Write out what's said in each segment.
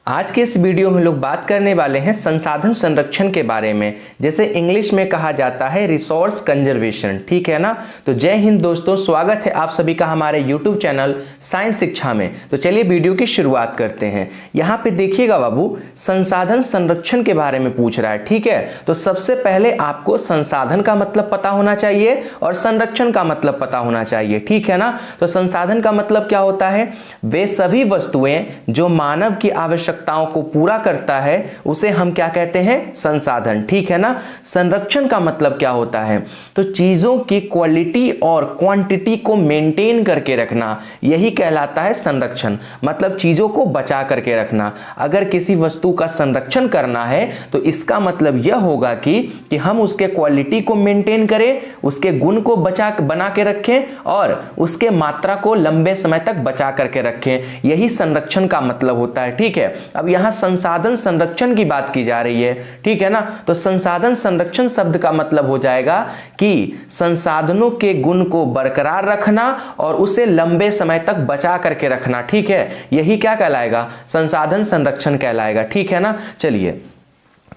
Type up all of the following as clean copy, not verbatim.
आज के इस वीडियो में लोग बात करने वाले हैं संसाधन संरक्षण के बारे में, जैसे इंग्लिश में कहा जाता है रिसोर्स कंजर्वेशन। ठीक है ना। तो जय हिंद दोस्तों, स्वागत है आप सभी का हमारे यूट्यूब चैनल साइंस शिक्षा में। तो चलिए वीडियो की शुरुआत करते हैं। यहाँ पे देखिएगा बाबू, संसाधन संरक्षण के बारे में पूछ रहा है। ठीक है, तो सबसे पहले आपको संसाधन का मतलब पता होना चाहिए और संरक्षण का मतलब पता होना चाहिए। ठीक है ना। तो संसाधन का मतलब क्या होता है? वे सभी वस्तुएं जो मानव की आवश्यकताओं को पूरा करता है उसे हम क्या कहते हैं? संसाधन। ठीक है ना। संरक्षण का मतलब क्या होता है? तो चीजों की क्वालिटी और क्वांटिटी को मेंटेन करके रखना, यही कहलाता है संरक्षण। मतलब चीजों को बचा करके रखना। अगर किसी वस्तु का संरक्षण करना है तो इसका मतलब यह होगा कि हम उसके क्वालिटी को मेंटेन करें, उसके गुण को बना के रखें और उसके मात्रा को लंबे समय तक बचा करके रखें। यही संरक्षण का मतलब होता है। ठीक है। अब यहां संसाधन संरक्षण की बात की जा रही है। ठीक है ना। तो संसाधन संरक्षण शब्द का मतलब हो जाएगा कि संसाधनों के गुण को बरकरार रखना और उसे लंबे समय तक बचा करके रखना। ठीक है, यही क्या कहलाएगा? संसाधन संरक्षण कहलाएगा। ठीक है ना। चलिए,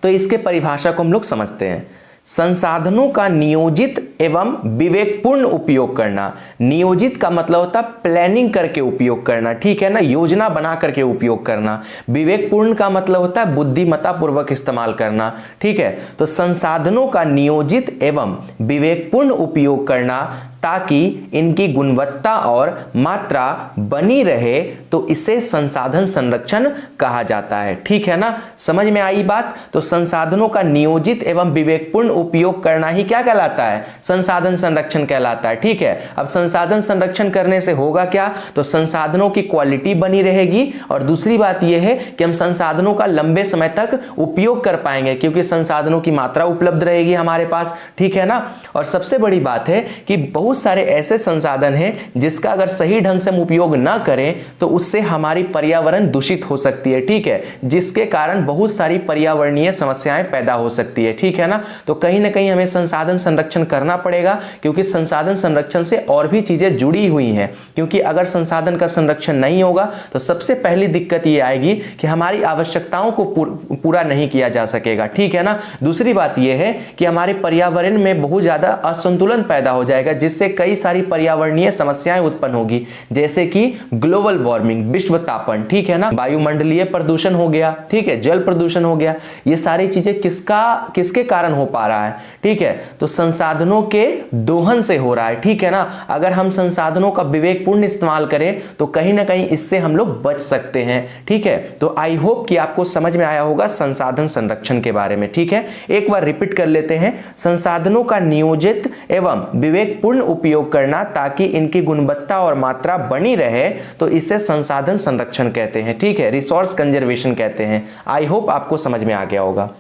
तो इसके परिभाषा को हम लोग समझते हैं। संसाधनों का नियोजित एवं विवेकपूर्ण उपयोग करना। नियोजित का मतलब होता है प्लानिंग करके उपयोग करना। ठीक है ना, योजना बना करके उपयोग करना। विवेकपूर्ण का मतलब होता है बुद्धिमत्ता पूर्वक इस्तेमाल करना। ठीक है, तो संसाधनों का नियोजित एवं विवेकपूर्ण उपयोग करना ताकि इनकी गुणवत्ता और मात्रा बनी रहे, तो इसे संसाधन संरक्षण कहा जाता है। ठीक है ना। समझ में आई बात? तो संसाधनों का नियोजित एवं विवेकपूर्ण उपयोग करना ही क्या कहलाता है? संसाधन संरक्षण कहलाता है। ठीक है। अब संसाधन संरक्षण करने से होगा क्या? तो संसाधनों की क्वालिटी बनी रहेगी और दूसरी बात यह है कि हम संसाधनों का लंबे समय तक उपयोग कर पाएंगे क्योंकि संसाधनों की मात्रा उपलब्ध रहेगी हमारे पास। ठीक है ना। और सबसे बड़ी बात है कि बहुत सारे ऐसे संसाधन हैं जिसका अगर सही ढंग से हम उपयोग ना करें तो उससे हमारी पर्यावरण दूषित हो सकती है। ठीक है, जिसके कारण बहुत सारी पर्यावरणीय समस्याएं पैदा हो सकती है। ठीक है ना। तो कहीं ना कहीं हमें संसाधन संरक्षण करना पड़ेगा क्योंकि संसाधन संरक्षण से और भी चीजें जुड़ी हुई हैं। क्योंकि अगर संसाधन का संरक्षण नहीं होगा तो सबसे पहली दिक्कत ये आएगी कि हमारी आवश्यकताओं को पूरा नहीं किया जा सकेगा। ठीक है ना। दूसरी बात यह है कि हमारे पर्यावरण में बहुत ज्यादा असंतुलन पैदा हो जाएगा जिससे कई सारी पर्यावरणीय समस्याएं उत्पन्न होगी, जैसे कि ग्लोबल वार्मिंग, विश्व तापन। ठीक है ना। वायुमंडलीय प्रदूषण हो गया। ठीक है, जल प्रदूषण हो गया। ये सारी चीजें किसके कारण हो पा रहा है? ठीक है, तो संसाधनों के दोहन से हो रहा है। ठीक है ना। अगर हम संसाधनों का विवेकपूर्ण इस्तेमाल करें तो कहीं ना कहीं इससे हम लोग बच सकते हैं। ठीक है, तो आई होप कि आपको समझ में आया होगा संसाधन संरक्षण के बारे में। ठीक है, एक बार रिपीट कर लेते हैं। संसाधनों का नियोजित एवं विवेकपूर्ण उपयोग करना ताकि इनकी गुणवत्ता और मात्रा बनी रहे, तो इसे संसाधन संरक्षण कहते हैं। ठीक है, रिसोर्स कंजर्वेशन कहते हैं। आई होप आपको समझ में आ गया होगा।